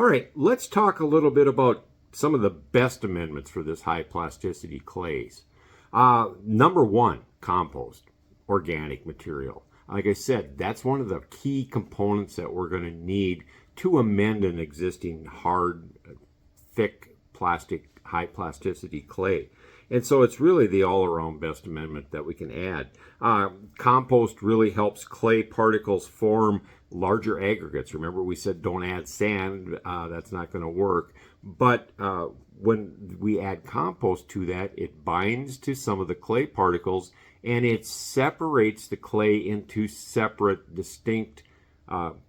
All right, let's talk a little bit about some of the best amendments for this high plasticity clays. Number one, compost, organic material. Like I said, that's one of the key components that we're going to need to amend an existing hard, thick plastic, high plasticity clay. And so it's really the all around best amendment that we can add. Compost really helps clay particles form larger aggregates. Remember, we said don't add sand, that's not going to work. But when we add compost to that, it binds to some of the clay particles and it separates the clay into separate, distinct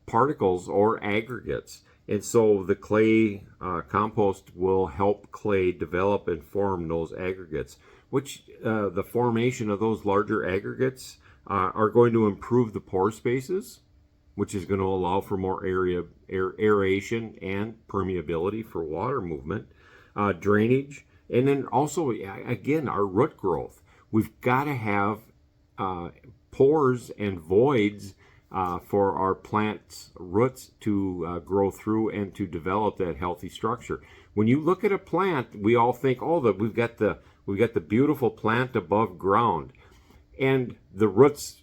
particles or aggregates. And so the clay compost will help clay develop and form those aggregates, which the formation of those larger aggregates are going to improve the pore spaces, which is going to allow for more aeration and permeability for water movement, drainage, and then also, again, our root growth. We've got to have pores and voids for our plant's roots to grow through and to develop that healthy structure. When you look at a plant, we all think, oh, that we've got the beautiful plant above ground, and the roots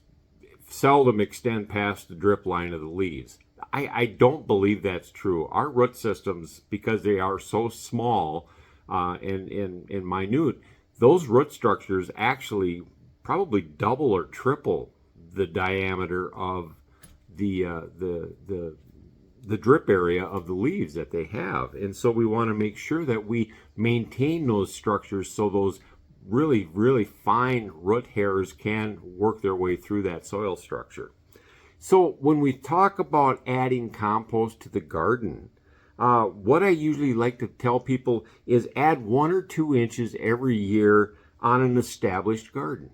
seldom extend past the drip line of the leaves. I don't believe that's true. Our root systems, because they are so small and minute, those root structures actually probably double or triple the diameter of the drip area of the leaves that they have. And so we want to make sure that we maintain those structures so those really, really fine root hairs can work their way through that soil structure. So when we talk about adding compost to the garden, what I usually like to tell people is add 1 or 2 inches every year on an established garden.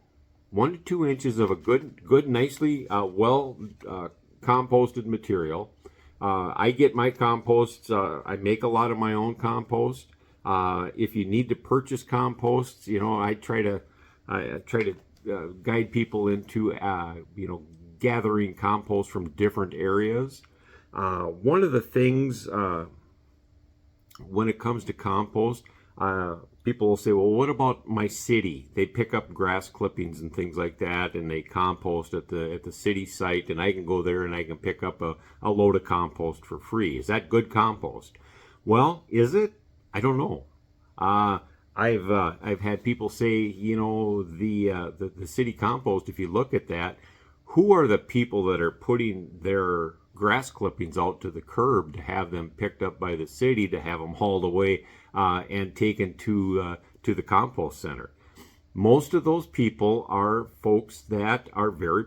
1 to 2 inches of a good, nicely composted material. I get my composts. I make a lot of my own compost. If you need to purchase composts, I try to guide people into gathering compost from different areas. One of the things when it comes to compost, people will say, well, what about my city? They pick up grass clippings and things like that, and they compost at the city site, and I can go there and I can pick up a load of compost for free. Is that good compost? Well, is it? I don't know. I've had people say, the city compost, if you look at that, who are the people that are putting their grass clippings out to the curb to have them picked up by the city, to have them hauled away and taken to the compost center? Most of those people are folks that are very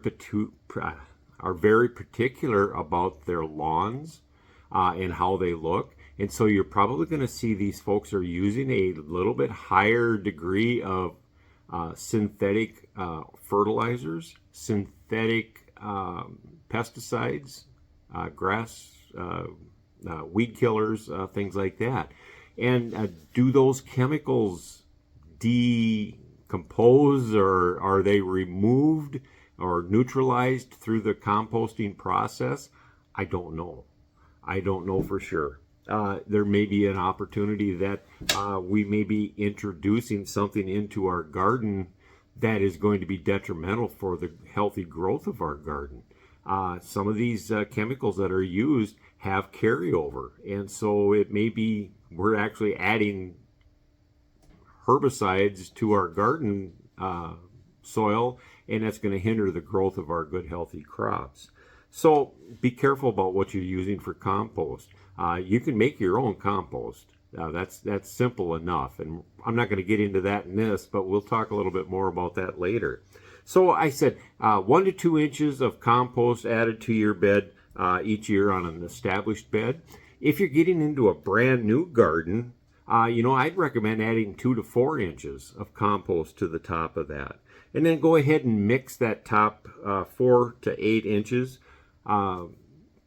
particular about their lawns and how they look. And so you're probably going to see these folks are using a little bit higher degree of synthetic fertilizers, synthetic pesticides, grass, weed killers, things like that. And do those chemicals decompose, or are they removed or neutralized through the composting process? I don't know. I don't know for sure. There may be an opportunity that we may be introducing something into our garden that is going to be detrimental for the healthy growth of our garden. Some of these chemicals that are used have carryover, and so it may be we're actually adding herbicides to our garden soil, and that's going to hinder the growth of our good healthy crops. So be careful about what you're using for compost. You can make your own compost. That's simple enough, and I'm not going to get into that in this, but we'll talk a little bit more about that later. So I said 1 to 2 inches of compost added to your bed each year on an established bed. If you're getting into a brand new garden, I'd recommend adding 2 to 4 inches of compost to the top of that. And then go ahead and mix that top 4 to 8 inches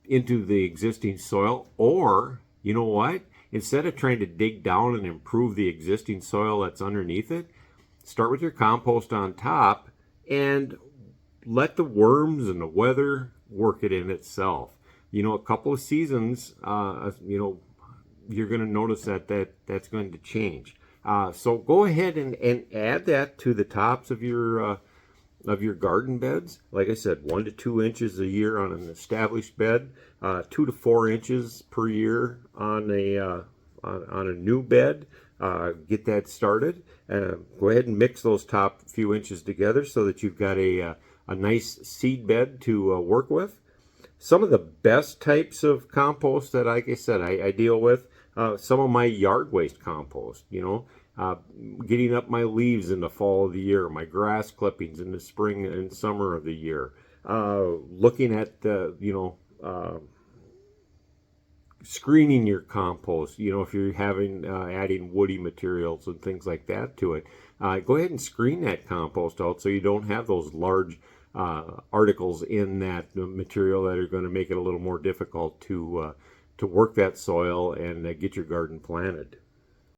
into the existing soil. Or, you know what? Instead of trying to dig down and improve the existing soil that's underneath it, start with your compost on top and let the worms and the weather work it in itself. A couple of seasons, you're going to notice that's going to change. So go ahead and add that to the tops of your garden beds. Like I said, 1 to 2 inches a year on an established bed, 2 to 4 inches per year on a new bed. Get that started. Go ahead and mix those top few inches together so that you've got a nice seed bed to work with. Some of the best types of compost that, like I said, I deal with, some of my yard waste compost, getting up my leaves in the fall of the year, my grass clippings in the spring and summer of the year, looking at, screening your compost, if you're adding woody materials and things like that to it. Go ahead and screen that compost out so you don't have those large articles in that material that are going to make it a little more difficult to work that soil and get your garden planted.